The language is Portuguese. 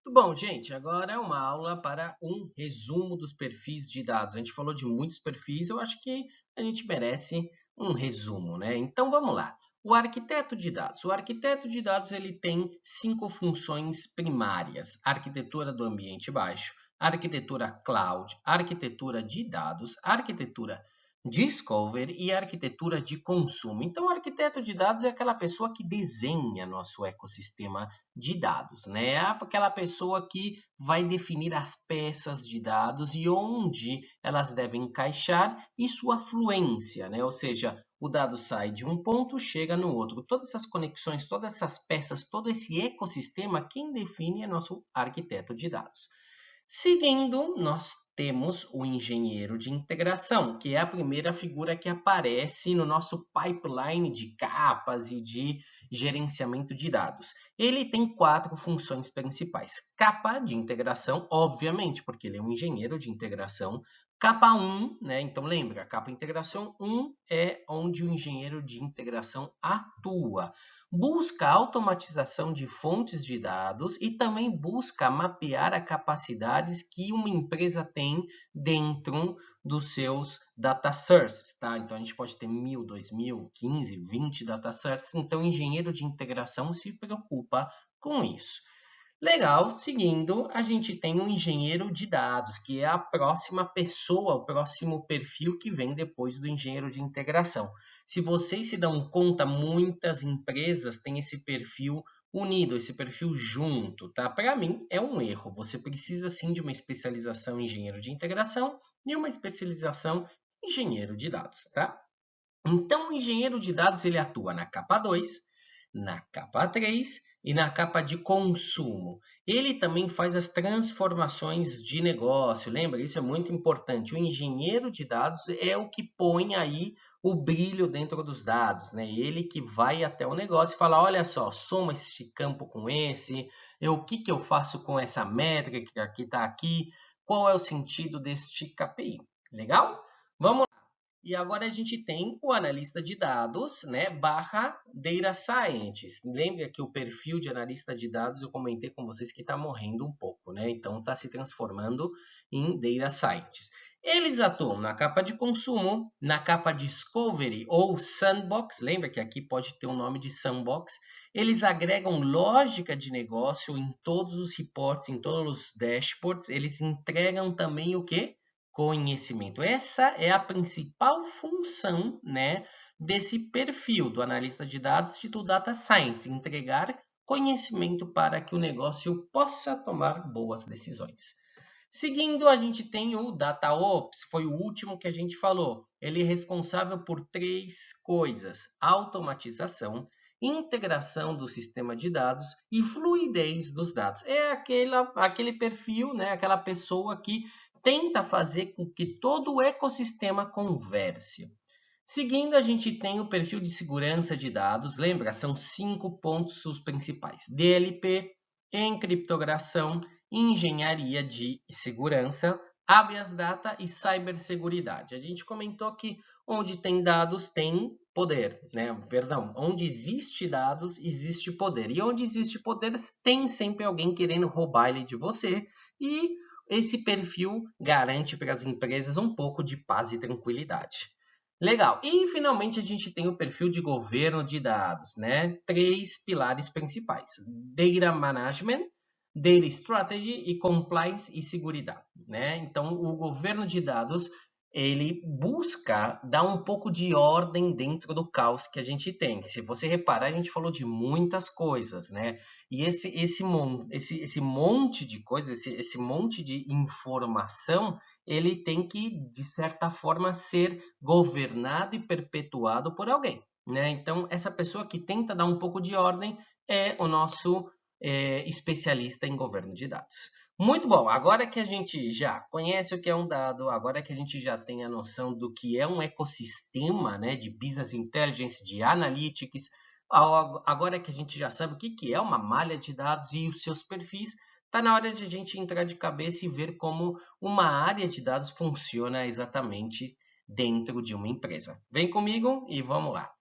Muito bom, gente. Agora é uma aula para um resumo dos perfis de dados. A gente falou de muitos perfis, eu acho que a gente merece um resumo, né? Então vamos lá. O arquiteto de dados. O arquiteto de dados ele tem 5 funções primárias: arquitetura do ambiente baixo, arquitetura cloud, arquitetura de dados, arquitetura Discover e arquitetura de consumo. Então, o arquiteto de dados é aquela pessoa que desenha nosso ecossistema de dados, né? É aquela pessoa que vai definir as peças de dados e onde elas devem encaixar e sua fluência, né? Ou seja, o dado sai de um ponto, chega no outro. Todas essas conexões, todas essas peças, todo esse ecossistema, quem define é nosso arquiteto de dados. Seguindo, nós temos o engenheiro de integração, que é a primeira figura que aparece no nosso pipeline de capas e de gerenciamento de dados. Ele tem 4 funções principais. Capa de integração, obviamente, porque ele é um engenheiro de integração. Capa 1, né? Então lembra, a capa integração 1 é onde o engenheiro de integração atua. Busca automatização de fontes de dados e também busca mapear as capacidades que uma empresa tem dentro dos seus data sources, tá? Então, a gente pode ter 1.000, 2.000, 15, 20 data sources. Então, o engenheiro de integração se preocupa com isso. Legal, seguindo, a gente tem um engenheiro de dados, que é a próxima pessoa, o próximo perfil que vem depois do engenheiro de integração. Se vocês se dão conta, muitas empresas têm esse perfil unido, esse perfil junto, tá? Para mim, é um erro. Você precisa sim de uma especialização em engenheiro de integração e uma especialização em engenheiro de dados, tá? Então, o engenheiro de dados ele atua na capa 2, na capa 3 e na capa de consumo. Ele também faz as transformações de negócio. Lembra? Isso é muito importante. O engenheiro de dados é o que põe aí o brilho dentro dos dados, né? Ele que vai até o negócio e fala, olha só, soma esse campo com esse, o que eu faço com essa métrica que está aqui, qual é o sentido deste KPI. Legal? Vamos. E agora a gente tem o analista de dados, né, barra data scientist. Lembra que o perfil de analista de dados eu comentei com vocês que está morrendo um pouco, né? Então está se transformando em data scientist. Eles atuam na capa de consumo, na capa discovery ou sandbox. Lembra que aqui pode ter o nome de sandbox. Eles agregam lógica de negócio em todos os reports, em todos os dashboards. Eles entregam também o quê? Conhecimento. Essa é a principal função, né, desse perfil do analista de dados e do data science, entregar conhecimento para que o negócio possa tomar boas decisões. Seguindo, a gente tem o DataOps, foi o último que a gente falou. Ele é responsável por 3 coisas: automatização, integração do sistema de dados e fluidez dos dados. É aquele perfil, né, aquela pessoa que tenta fazer com que todo o ecossistema converse. Seguindo, a gente tem o perfil de segurança de dados. Lembra? São 5 pontos os principais: DLP, encriptogração, engenharia de segurança, habeas data e ciberseguridade. A gente comentou que onde tem dados tem poder, né? Perdão, onde existe dados existe poder. E onde existe poder tem sempre alguém querendo roubar ele de você e esse perfil garante para as empresas um pouco de paz e tranquilidade. Legal. E finalmente a gente tem o perfil de governo de dados, né? 3 pilares principais: Data Management, Data Strategy e Compliance e Seguridade, né? Então, o governo de dados, ele busca dar um pouco de ordem dentro do caos que a gente tem. Se você reparar, a gente falou de muitas coisas, né? E esse monte de coisas, esse monte de informação, ele tem que, de certa forma, ser governado e perpetuado por alguém, né? Então, essa pessoa que tenta dar um pouco de ordem é o nosso especialista em governo de dados. Muito bom, agora que a gente já conhece o que é um dado, agora que a gente já tem a noção do que é um ecossistema, né, de business intelligence, de analytics, agora que a gente já sabe o que é uma malha de dados e os seus perfis, está na hora de a gente entrar de cabeça e ver como uma área de dados funciona exatamente dentro de uma empresa. Vem comigo e vamos lá.